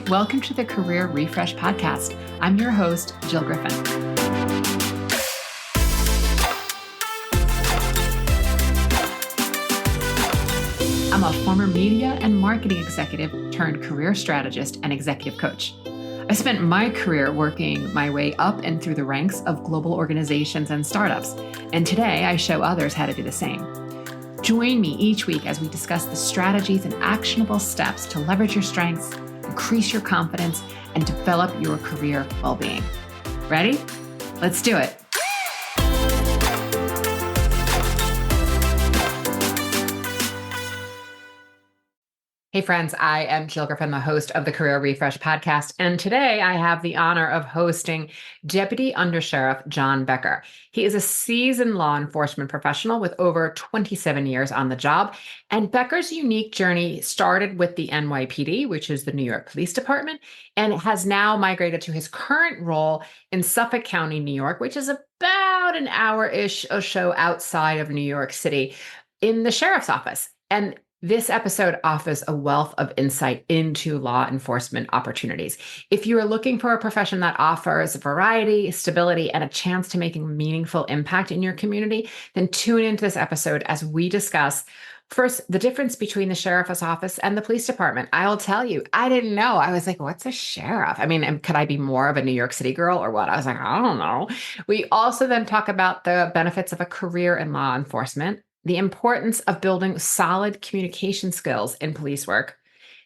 Welcome to the Career Refresh Podcast. I'm your host, Jill Griffin. I'm a former media and marketing executive turned career strategist and executive coach. I spent my career working my way up and through the ranks of global organizations and startups, and today I show others how to do the same. Join me each week as we discuss the strategies and actionable steps to leverage your strengths, increase your confidence, and develop your career well-being. Ready? Let's do it. Hey friends, I am Jill Griffin, the host of the Career Refresh Podcast, and today I have the honor of hosting Deputy Undersheriff John Becker. He is a seasoned law enforcement professional with over 27 years on the job, and Becker's unique journey started with the NYPD, which is the New York Police Department, and has now migrated to his current role in Suffolk County, New York, which is about an hour-ish or so outside of New York City, in the sheriff's office. And this episode offers a wealth of insight into law enforcement opportunities. If you are looking for a profession that offers variety, stability, and a chance to make a meaningful impact in your community, then tune into this episode as we discuss, first, the difference between the sheriff's office and the police department. I'll tell you, I didn't know. I was like, what's a sheriff? I mean, could I be more of a New York City girl or what? I was like, I don't know. We also then talk about the benefits of a career in law enforcement, the importance of building solid communication skills in police work,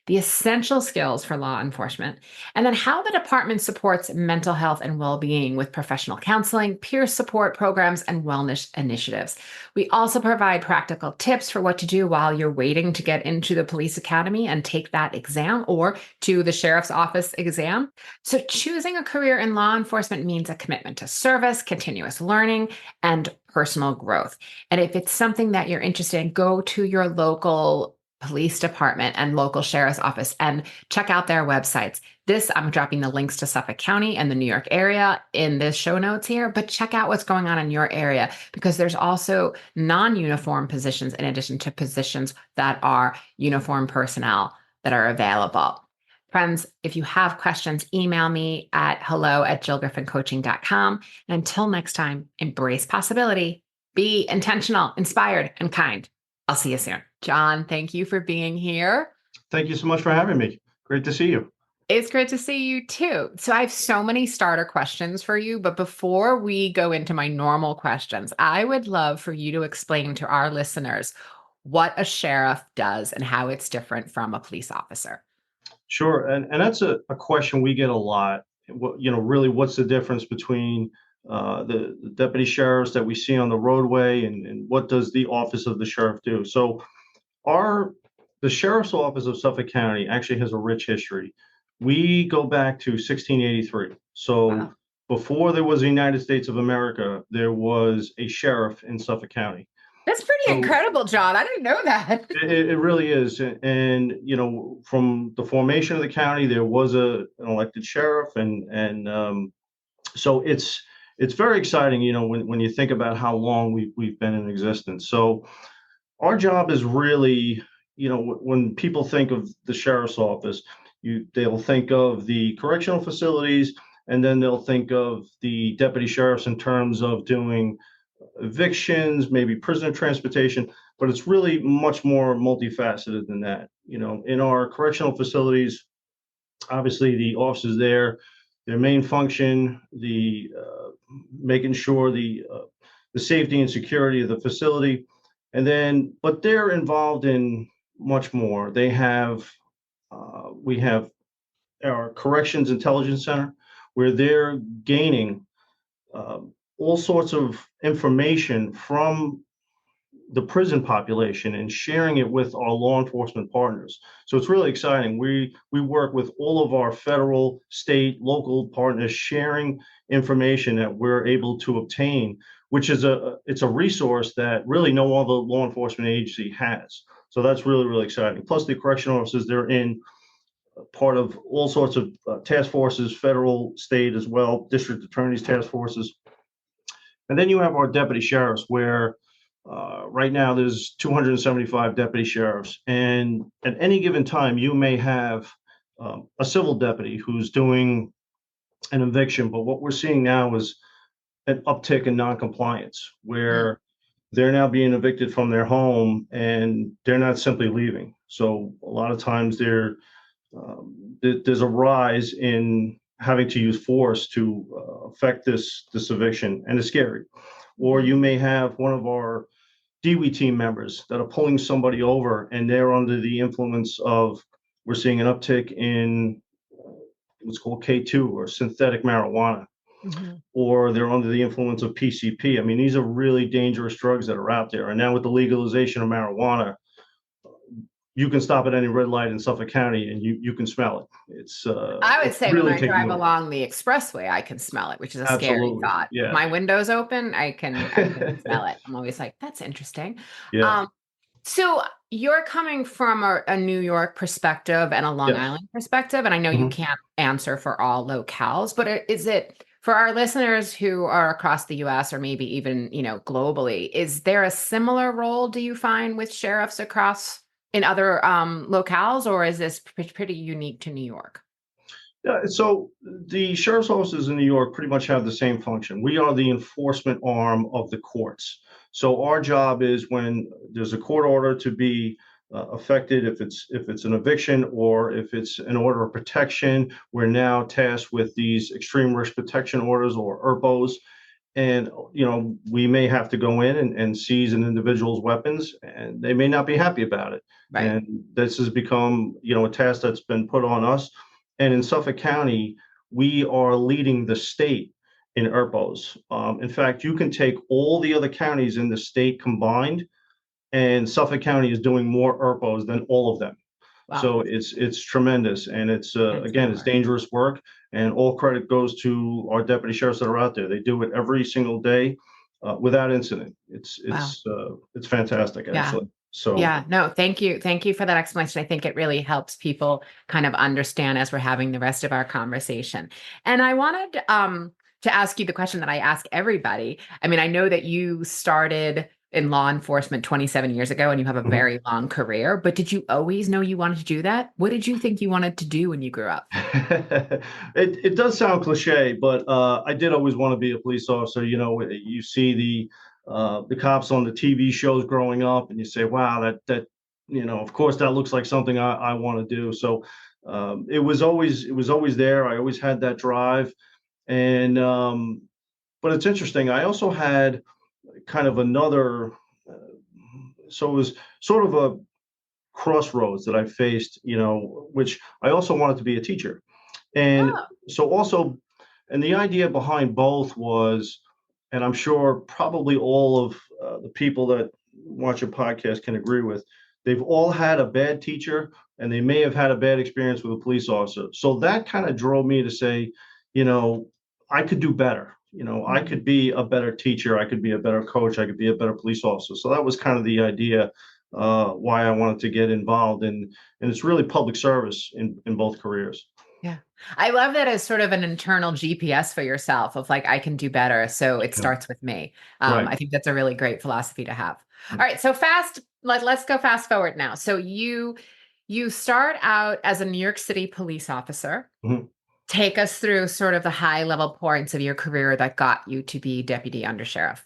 the essential skills for law enforcement, and then how the department supports mental health and well-being with professional counseling, peer support programs, and wellness initiatives. We also provide practical tips for what to do while you're waiting to get into the police academy and take that exam, or to the sheriff's office exam. So choosing a career in law enforcement means a commitment to service, continuous learning, and personal growth. And if it's something that you're interested in, go to your local police department and local sheriff's office and check out their websites. I'm dropping the links to Suffolk County and the New York area in the show notes here, but check out what's going on in your area, because there's also non-uniform positions in addition to positions that are uniform personnel that are available. Friends, if you have questions, email me at hello@jillgriffincoaching.com. And until next time, embrace possibility, be intentional, inspired, and kind. I'll see you soon. John, thank you for being here. Thank you so much for having me. Great to see you. It's great to see you too. So I have so many starter questions for you, but before we go into my normal questions, I would love for you to explain to our listeners what a sheriff does and how it's different from a police officer. Sure. And that's a question we get a lot. Really, what's the difference between the deputy sheriffs that we see on the roadway and what does the office of the sheriff do? So the sheriff's office of Suffolk County actually has a rich history. We go back to 1683. So wow. Before there was the United States of America, there was a sheriff in Suffolk County. That's pretty incredible, John. I didn't know that. It really is. And, from the formation of the county, there was an elected sheriff. So it's very exciting, when you think about how long we've been in existence. So our job is really, when people think of the sheriff's office, they'll think of the correctional facilities, and then they'll think of the deputy sheriffs in terms of doing evictions, maybe prisoner transportation, but it's really much more multifaceted than that. In our correctional facilities, obviously the officers there, their main function, making sure the safety and security of the facility, but they're involved in much more. We have our Corrections Intelligence Center, where they're gaining all sorts of information from the prison population and sharing it with our law enforcement partners. So it's really exciting. We work with all of our federal, state, local partners, sharing information that we're able to obtain, which is it's a resource that really no other law enforcement agency has. So that's really, really exciting. Plus the correctional officers, they're in part of all sorts of task forces, federal, state as well, district attorneys, task forces. And then you have our deputy sheriffs, where right now there's 275 deputy sheriffs. And at any given time, you may have a civil deputy who's doing an eviction. But what we're seeing now is an uptick in noncompliance, Mm, where they're now being evicted from their home and they're not simply leaving. So a lot of times there's a rise in having to use force to affect this eviction, and it's scary. Or mhm. you may have one of our DWI team members that are pulling somebody over, and they're under the influence of. We're seeing an uptick in what's called K2 or synthetic marijuana, Mhm. or they're under the influence of PCP. I mean, these are really dangerous drugs that are out there. And now with the legalization of marijuana, you can stop at any red light in Suffolk County and you can smell it. I would It's say when really I taking drive over. along the expressway, I can smell it, which is a scary Absolutely. thought. If Yeah. my window's open, I can smell it. I'm always like, that's interesting. Yeah. Um, so you're coming from a New York perspective and a Long Yes. Island perspective, and I know you Mhm. can't answer for all locales, but is it for our listeners who are across the US or maybe even, globally, is there a similar role do you find with sheriffs across in other locales, or is this pretty unique to New York? Yeah, so the sheriff's offices in New York pretty much have the same function. We are the enforcement arm of the courts. So our job is when there's a court order to be affected, if it's an eviction or if it's an order of protection, we're now tasked with these extreme risk protection orders or ERPOs. And we may have to go in and seize an individual's weapons, and they may not be happy about it. Right. And this has become a task that's been put on us. And in Suffolk County, we are leading the state in ERPOs. In fact, you can take all the other counties in the state combined, and Suffolk County is doing more ERPOs than all of them. Wow. So it's tremendous, and it's again, Fantastic it's work. dangerous work, and all credit goes to our deputy sheriffs that are out there. They do it every single day without incident. It's Wow. it's it's fantastic, Yeah. actually. So Yeah, no, thank you. Thank you for that explanation. I think it really helps people kind of understand as we're having the rest of our conversation. And I wanted to ask you the question that I ask everybody. I mean, I know that you started in law enforcement 27 years ago and you have a mhm. very long career, but did you always know you wanted to do that? What did you think you wanted to do when you grew up? It does sound cliche, but I did always want to be a police officer. You see the cops on the TV shows growing up, and you say, "Wow, that of course, that looks like something I want to do." So it was always there. I always had that drive, and but it's interesting. I also had kind of another. So it was sort of a crossroads that I faced, which I also wanted to be a teacher. And Oh, so also, and the idea behind both was, and I'm sure probably all of the people that watch a podcast can agree with, they've all had a bad teacher and they may have had a bad experience with a police officer. So that kind of drove me to say, you know, I could do better. I mhm. could be a better teacher. I could be a better coach. I could be a better police officer. So that was kind of the idea why I wanted to get involved in, and it's really public service in both careers. Yeah. I love that as sort of an internal GPS for yourself of like, I can do better. So it Yeah. starts with me. Right. I think that's a really great philosophy to have. All right. So let's go fast forward now. So you start out as a New York City police officer. Mhm. Take us through sort of the high level points of your career that got you to be deputy undersheriff.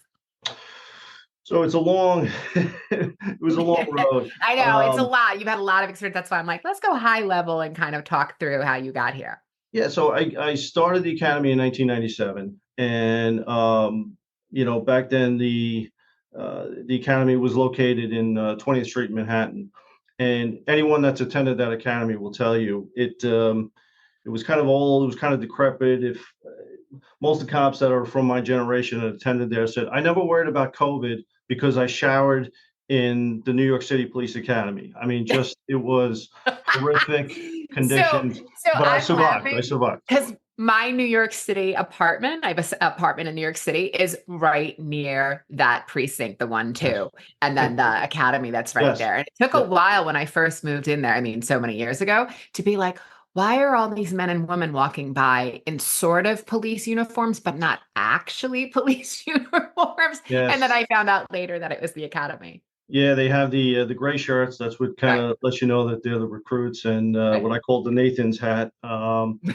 So it's a long, it was a long road. I know it's a lot. You've had a lot of experience. That's why I'm like, let's go high level and kind of talk through how you got here. Yeah, so I started the academy in 1997, and back then the academy was located in 20th Street in Manhattan, and anyone that's attended that academy will tell you it was kind of old, it was kind of decrepit. If most of the cops that are from my generation that attended there said, I never worried about COVID because I showered in the New York City Police Academy. I mean, just it was horrific So, conditions, so but I I'm survived. I laughing survived. because my New York City apartment, I have an apartment in New York City, is right near that precinct, the one, Yes. two, and then the academy that's right Yes. there. And it took a Yeah. while when I first moved in there, I mean, so many years ago, to be like, why are all these men and women walking by in sort of police uniforms, but not actually police uniforms? And then Yes. I found out later that it was the academy. Yeah, they have the gray shirts. That's what kind Right. of lets you know that they're the recruits, and Right. what I call the Nathan's hat. Right.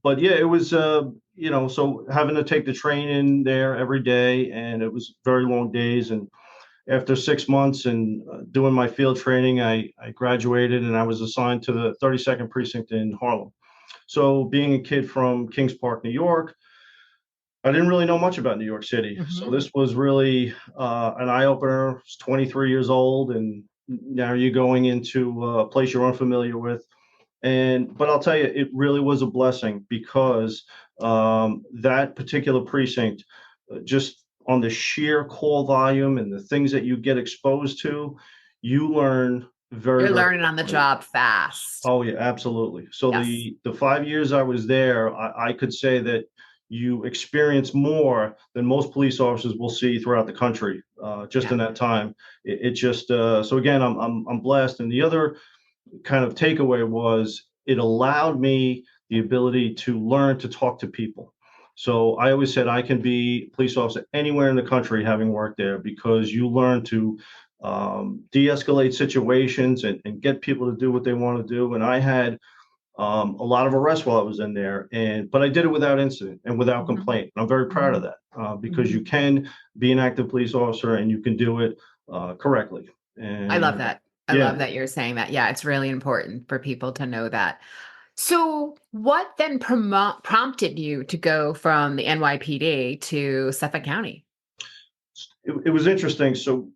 But yeah, it was so having to take the train in there every day, and it was very long days. And after 6 months and doing my field training, I graduated and I was assigned to the 32nd precinct in Harlem. So being a kid from Kings Park, New York, I didn't really know much about New York City. So Hmm. this was really an eye opener. I was 23 years old, and now you're going into a place you're unfamiliar with. But I'll tell you, it really was a blessing because that particular precinct, just on the sheer call volume and the things that you get exposed to, you learn very, You're very learning on the quickly. job fast. Oh yeah, absolutely. So Yes. the 5 years I was there, I could say that you experience more than most police officers will see throughout the country, just Yeah. in that time. It just so again, I'm blessed. And the other kind of takeaway was it allowed me the ability to learn to talk to people. So I always said I can be a police officer anywhere in the country having worked there because you learn to de-escalate situations and get people to do what they want to do. And I had a lot of arrests while I was in there, but I did it without incident and without Hmm. complaint. I'm very proud of Hmm. that because Hmm. you can be an active police officer and you can do it correctly. I And love that. I yeah, love that you're saying that. Yeah, it's really important for people to know that. So, what then prompted you to go from the NYPD to Suffolk County? it was interesting. So,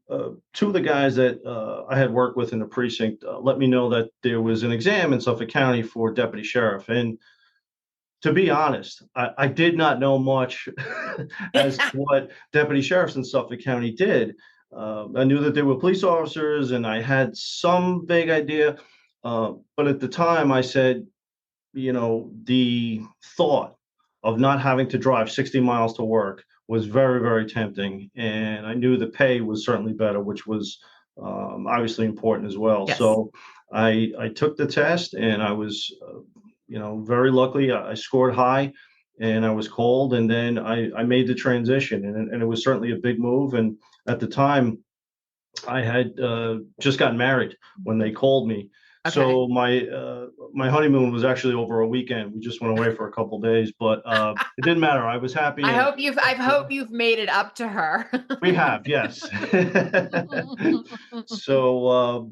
two of the guys that I had worked with in the precinct let me know that there was an exam in Suffolk County for deputy sheriff. And to be honest, I did not know much as to what deputy sheriffs in Suffolk County did. I knew that they were police officers, and I had some vague idea. But at the time, I said, the thought of not having to drive 60 miles to work was very, very tempting. And I knew the pay was certainly better, which was obviously important as well. Yes. So I took the test and I was, very lucky. I scored high and I was called. And then I made the transition. And it was certainly a big move. And at the time, I had just gotten married when they called me. Okay. So my honeymoon was actually over a weekend. We just went away for a couple days, but it didn't matter. I was happy, and I hope you've made it up to her. we have, yes. So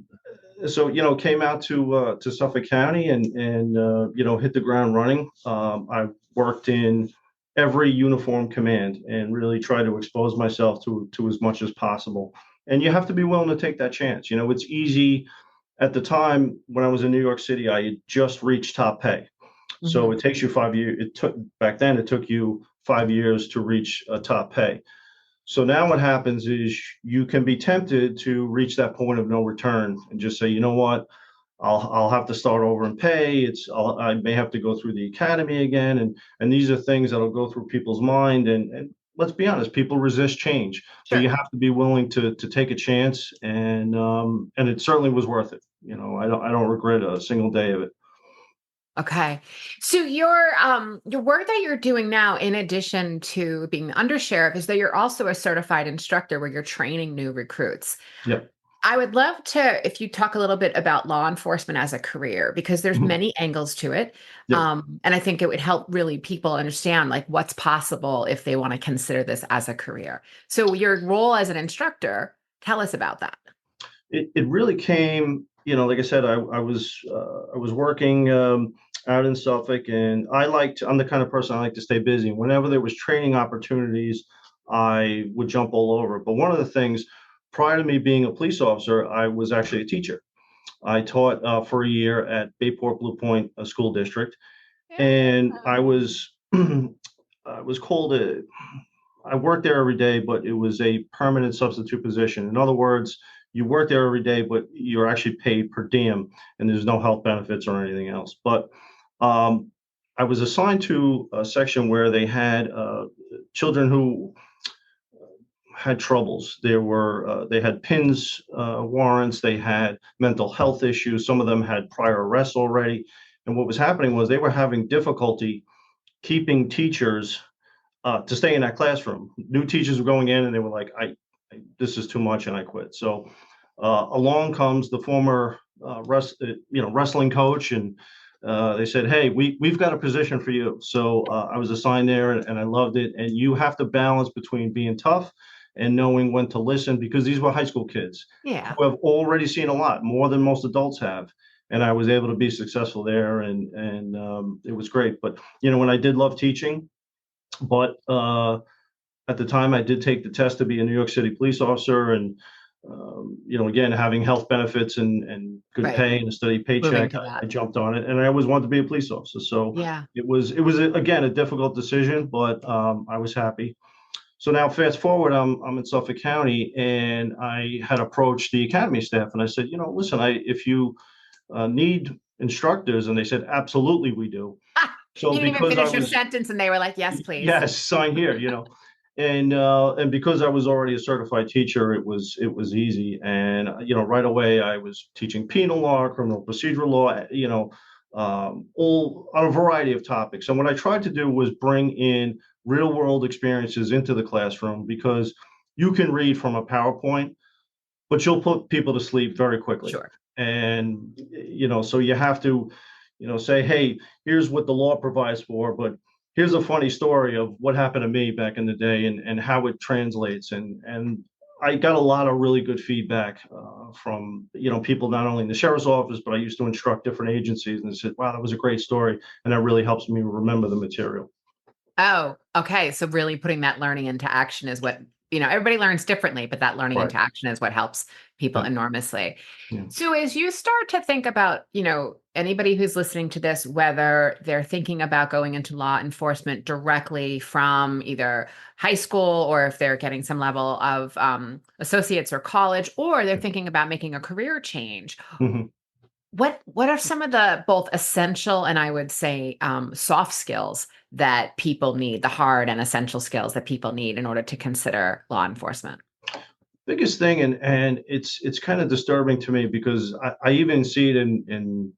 came out to Suffolk County and hit the ground running. I worked in every uniform command and really tried to expose myself to as much as possible. And you have to be willing to take that chance. It's easy at the time when I was in New York City, I had just reached top pay. So Mhm. it takes you 5 years. It took you 5 years to reach a top pay. So now what happens is you can be tempted to reach that point of no return and just say, you know what, I'll have to start over and pay. I may have to go through the academy again, and these are things that'll go through people's mind. And let's be honest, people resist change, but you Sure. have to be willing to take a chance, and it certainly was worth it. I don't regret a single day of it. Okay. So your work that you're doing now, in addition to being the undersheriff, is that you're also a certified instructor where you're training new recruits. Yeah. I would love to, if you talk a little bit about law enforcement as a career, because there's Mhm. many angles to it. Yeah. And I think it would help really people understand like what's possible if they want to consider this as a career. So your role as an instructor, tell us about that. It really came, like I said, I was working out in Suffolk, and I'm the kind of person I like to stay busy. Whenever there was training opportunities, I would jump all over. But one of the things, prior to me being a police officer, I was actually a teacher. I taught for a year at Bayport Blue Point School District, and I was I was called a I worked there every day, but it was a permanent substitute position. In other words, you work there every day, but you're actually paid per diem, and there's no health benefits or anything else. But um, I was assigned to a section where they had children who had troubles. They had pins warrants, they had mental health issues. Some of them had prior arrests already, and what was happening was they were having difficulty keeping teachers to stay in that classroom. New teachers were going in and they were like, this is too much, and I quit. So along comes the former wrestling coach, and they said, "Hey, we've got a position for you." So I was assigned there, and I loved it. And you have to balance between being tough and knowing when to listen, because these were high school kids Yeah. who have already seen a lot, more than most adults have. And I was able to be successful there, and it was great. But when I did love teaching, but at the time I did take the test to be a New York City police officer, and again, having health benefits and good Right. pay and a steady Moving paycheck, to I that. jumped on it, and I always wanted to be a police officer. So Yeah. it was again a difficult decision, but I was happy. So now fast forward, I'm in Suffolk County, and I had approached the academy staff, and I said, listen, if you need instructors, and they said, absolutely, we do. So You didn't even because I finish your was sentence and they were like, yes, please. yes, sign here, and because I was already a certified teacher, it was easy, and right away I was teaching penal law, criminal procedural law, all on a variety of topics. And what I tried to do was bring in real world experiences into the classroom, because you can read from a PowerPoint, but you'll put people to sleep very quickly. Sure. And so you have to say, hey, here's what the law provides for, but here's a funny story of what happened to me back in the day, and how it translates. And I got a lot of really good feedback from people, not only in the sheriff's office, but I used to instruct different agencies, and they said, wow, that was a great story, and that really helps me remember the material. Oh, okay. So really putting that learning into action is what, everybody learns differently, but that learning Right. into action is what helps people Yeah. enormously. Yeah. So as you start to think about, anybody who's listening to this, whether they're thinking about going into law enforcement directly from either high school, or if they're getting some level of associates or college, or they're thinking about making a career change, Mhm. what are some of the both essential and I would say soft skills that people need, the hard and essential skills that people need in order to consider law enforcement? Biggest thing, and it's kind of disturbing to me, because I even see it in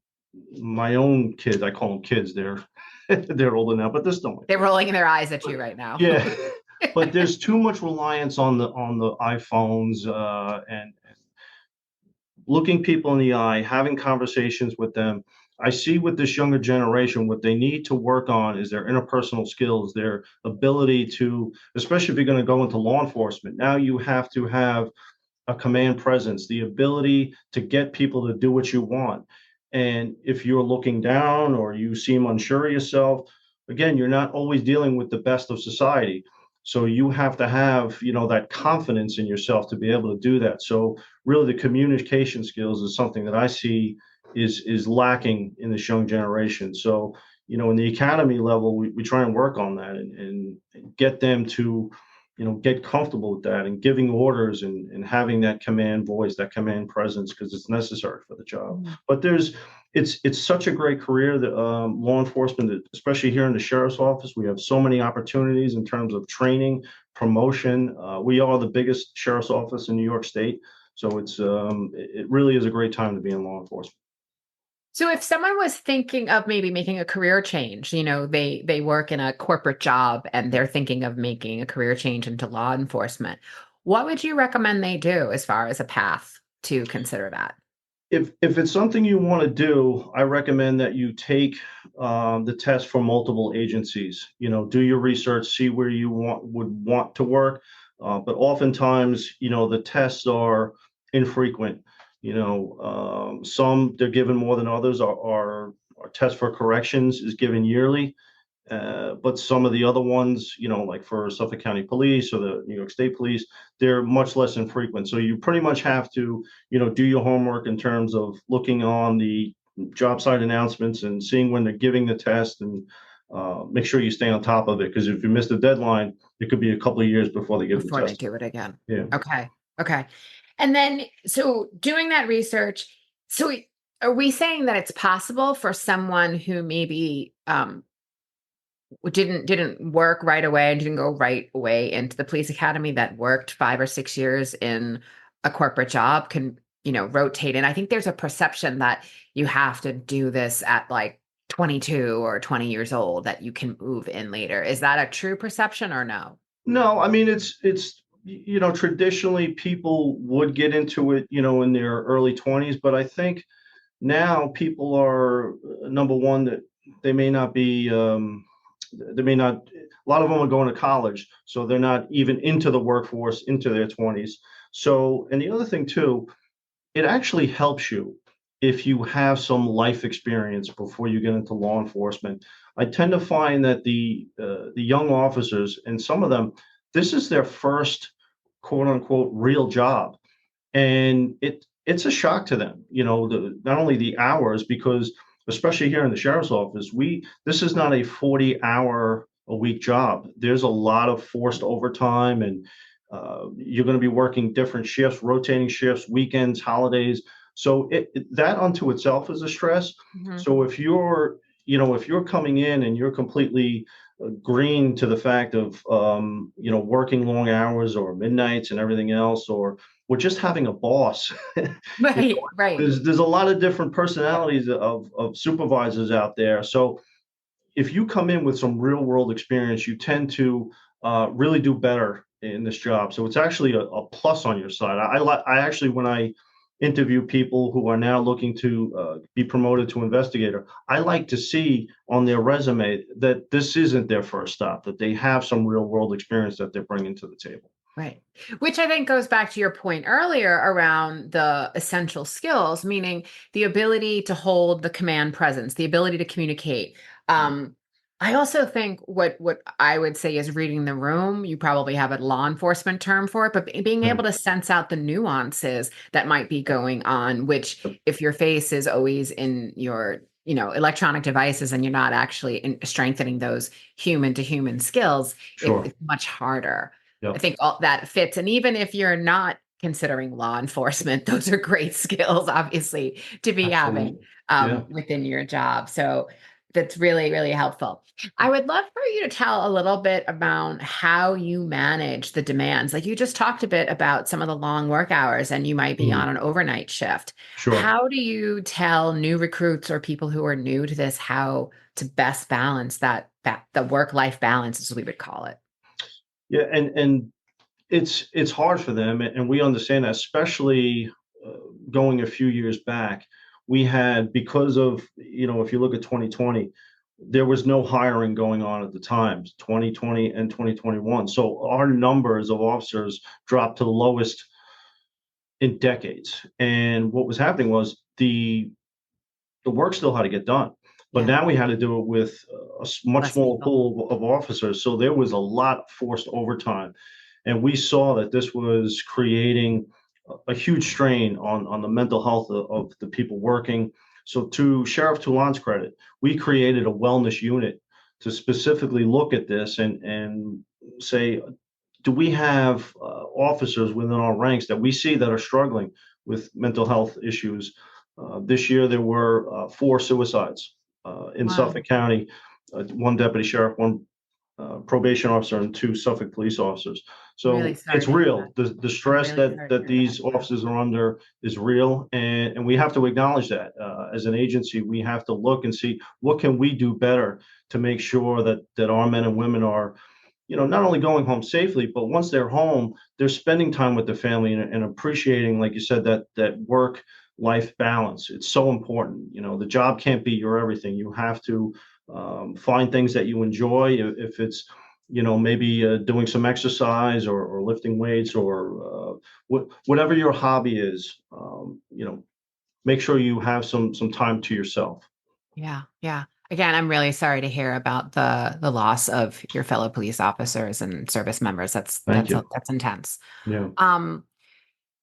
my own kids. I call them kids. They're they're older now, but they're still my They're kids. rolling their eyes at you right now. Yeah, but there's too much reliance on the iPhones, and looking people in the eye, having conversations with them. I see with this younger generation, what they need to work on is their interpersonal skills, their ability to, especially if you're going to go into law enforcement. Now you have to have a command presence, the ability to get people to do what you want. And if you're looking down or you seem unsure of yourself, again, you're not always dealing with the best of society. So you have to have, that confidence in yourself to be able to do that. So really the communication skills is something that I see is lacking in this young generation. So, in the academy level, we try and work on that, and get them to get comfortable with that, and giving orders, and having that command voice, that command presence, because it's necessary for the job. Mm. But it's such a great career that law enforcement, especially here in the sheriff's office, we have so many opportunities in terms of training, promotion. We are the biggest sheriff's office in New York State, so it really is a great time to be in law enforcement. So if someone was thinking of maybe making a career change, they work in a corporate job and they're thinking of making a career change into law enforcement, what would you recommend they do as far as a path to consider that? If it's something you want to do, I recommend that you take the test from multiple agencies. Do your research, see where you would want to work. But oftentimes, the tests are infrequent. Some they're given more than others. Our test for corrections is given yearly. But some of the other ones, like for Suffolk County Police or the New York State Police, they're much less infrequent. So you pretty much have to, do your homework in terms of looking on the job site announcements and seeing when they're giving the test, and make sure you stay on top of it. Because if you miss the deadline, it could be a couple of years before they give the Before they test. do it again. Yeah. Okay. Okay. And then, so doing that research, so are we saying that it's possible for someone who maybe didn't work right away and didn't go right away into the police academy, that worked 5 or 6 years in a corporate job, can, rotate? And I think there's a perception that you have to do this at like 22 or 20 years old, that you can move in later. Is that a true perception or no? No, I mean it's Traditionally people would get into it, in their early 20s, but I think now people are number one that they may not be they may not a lot of them are going to college, so they're not even into the workforce into their 20s. So, and the other thing too, it actually helps you if you have some life experience before you get into law enforcement. I tend to find that the young officers, and some of them, this is their first quote unquote real job, and it's a shock to them. Not only the hours, because especially here in the sheriff's office, we this is not a 40-hour a week job. There's a lot of forced overtime, and you're going to be working different shifts, rotating shifts, weekends, holidays. So that unto itself is a stress. Mhm. So if you're coming in and you're completely green to the fact of working long hours or midnights and everything else, or just having a boss. Right, right. There's a lot of different Yep. personalities of supervisors out there. So if you come in with some real world experience, you tend to really do better in this job. So it's actually a plus on your side. I actually, when I interview people who are now looking to be promoted to investigator, I like to see on their resume that this isn't their first stop, that they have some real world experience that they're bringing to the table. Right. Which I think goes back to your point earlier around the essential skills, meaning the ability to hold the command presence, the ability to communicate. Um, I also think what I would say is reading the room. You probably have a law enforcement term for it, but being able Right. to sense out the nuances that might be going on, which if your face is always in your electronic devices and you're not actually strengthening those human to human skills, Sure. it's much harder. I Yep. think all that fits. And even if you're not considering law enforcement, those are great skills, obviously, to be having Absolutely. Yeah. within your job. So that's really, really helpful. I would love for you to tell a little bit about how you manage the demands. Like you just talked a bit about some of the long work hours and you might be on Mhm. an overnight shift. Sure. How do you tell new recruits or people who are new to this how to best balance that the work-life balance, as we would call it? Yeah, and it's hard for them, and we understand that, especially uh, going a few years back. We had, because of, if you look at 2020, there was no hiring going on at the time, 2020 and 2021. So our numbers of officers dropped to the lowest in decades. And what was happening was the work still had to get done, but Yeah, now we had to do it with much less smaller people. pool of officers. So there was a lot of forced overtime, and we saw that this was creating a huge strain on the mental health of the people working. So, to Sheriff Toulon's credit, we created a wellness unit to specifically look at this and say, do we have officers within our ranks that we see that are struggling with mental health issues? This year, there were 4 suicides in Wow. Suffolk County, one deputy sheriff, one probation officer, and 2 Suffolk police officers. Really So sorry it's to hear that. real. The I'm stress really that sorry to that hear that. these Yeah. officers are under is real, and we have to acknowledge that. As an agency, we have to look and see what can we do better to make sure that our men and women are, not only going home safely, but once they're home, they're spending time with the family and appreciating, like you said, that work life balance. It's so important. The job can't be your everything. You have to find things that you enjoy. If it's, maybe doing some exercise or lifting weights or whatever your hobby is, make sure you have some time to yourself. Yeah. Yeah. Again, I'm really sorry to hear about the loss of your fellow police officers and service members. That's Thank that's you. that's intense. Yeah. Um,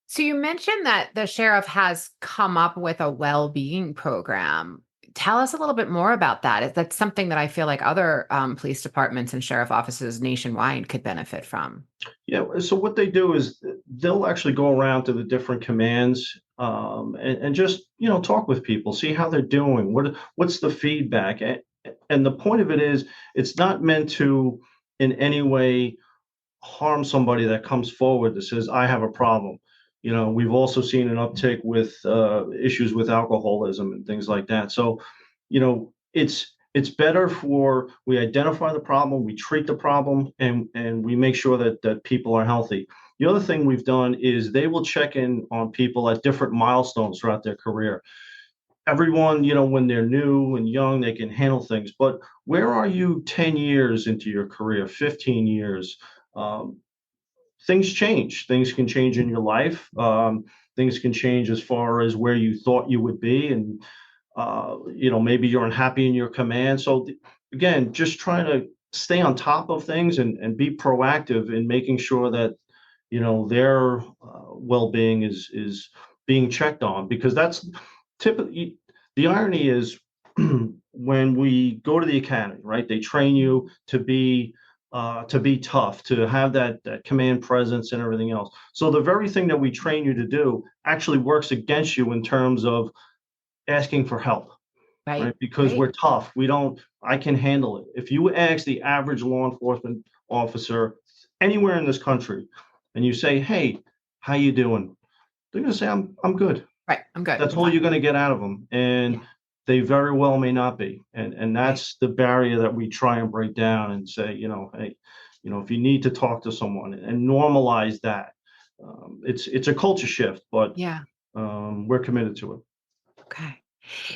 so you mentioned that the sheriff has come up with a well-being program. Tell us a little bit more about that. That's something that I feel like other police departments and sheriff offices nationwide could benefit from. Yeah, so what they do is they'll actually go around to the different commands, and just talk with people, see how they're doing, what's the feedback, and the point of it is it's not meant to in any way harm somebody that comes forward that says I have a problem. We've also seen an uptick with issues with alcoholism and things like that. So, it's better for we identify the problem, we treat the problem, and we make sure that people are healthy. The other thing we've done is they will check in on people at different milestones throughout their career. Everyone, when they're new and young, they can handle things. But where are you 10 years into your career, 15 years? Um, Things change. Things can change in your life. Things can change as far as where you thought you would be. And, maybe you're unhappy in your command. So, again, just trying to stay on top of things and be proactive in making sure that, their well-being is being checked on, because that's typically the irony is when we go to the academy, right? They train you to be tough, to have that command presence and everything else. So the very thing that we train you to do actually works against you in terms of asking for help, Right. right? Because Right. we're tough. I can handle it. If you ask the average law enforcement officer anywhere in this country and you say, "Hey, how you doing?" They're going to say, I'm good." Right. I'm good. That's I'm all fine. you're going to get out of them. Yeah. And they very well may not be. And Right. that's the barrier that we try and break down and say, hey, if you need to talk to someone and normalize that. It's a culture shift, but Yeah. we're committed to it. Okay.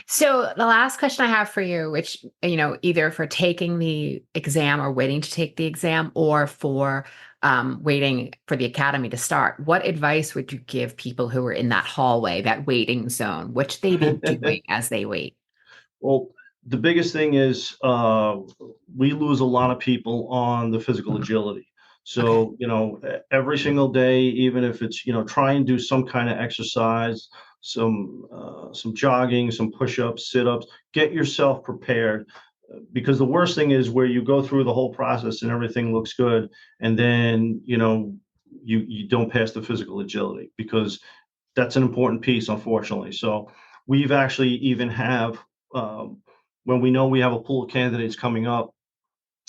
So the last question I have for you, which, either for taking the exam or waiting to take the exam, or for waiting for the academy to start, what advice would you give people who are in that hallway, that waiting zone? What should they be doing as they wait? Well, the biggest thing is we lose a lot of people on the physical agility. Okay. So, every single day, even if it's, try and do some kind of exercise, some jogging, some push-ups, sit-ups, get yourself prepared. Because the worst thing is where you go through the whole process and everything looks good, and then, you don't pass the physical agility, because that's an important piece, unfortunately. So we've actually even have, um, when we know we have a pool of candidates coming up,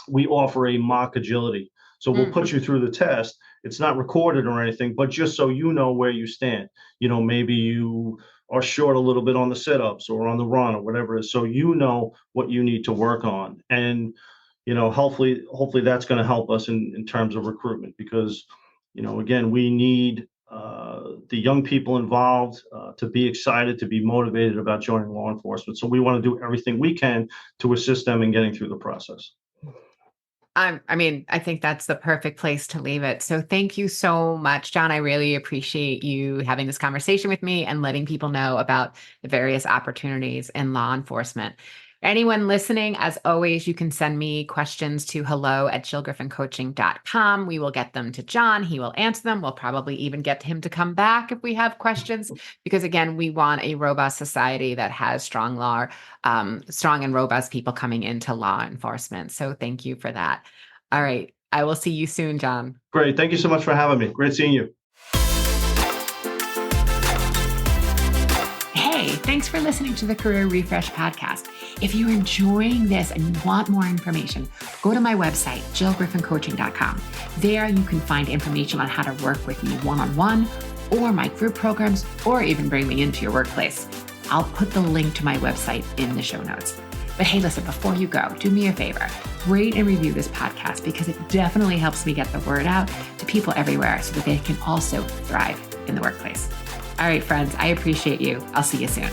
we offer a mock agility. So we'll Mm, put you through the test. It's not recorded or anything, but just so you know where you stand. Maybe you are short a little bit on the sit-ups or on the run or whatever it is. So what you need to work on. And hopefully that's going to help us in terms of recruitment, because again, we need the young people involved to be excited, to be motivated about joining law enforcement. So we want to do everything we can to assist them in getting through the process. I think that's the perfect place to leave it. So thank you so much, John. I really appreciate you having this conversation with me and letting people know about the various opportunities in law enforcement. Anyone listening, as always, you can send me questions to hello@jillgriffincoaching.com. We will get them to John. He will answer them. We'll probably even get him to come back if we have questions, because again, we want a robust society that has strong and robust people coming into law enforcement. So thank you for that. All right. I will see you soon, John. Great. Thank you so much for having me. Great seeing you. Hey, thanks for listening to the Career Refresh podcast. If you're enjoying this and you want more information, go to my website, jillgriffincoaching.com. There you can find information on how to work with me one-on-one, or my group programs, or even bring me into your workplace. I'll put the link to my website in the show notes. But hey, listen, before you go, do me a favor, rate and review this podcast, because it definitely helps me get the word out to people everywhere so that they can also thrive in the workplace. All right, friends, I appreciate you. I'll see you soon.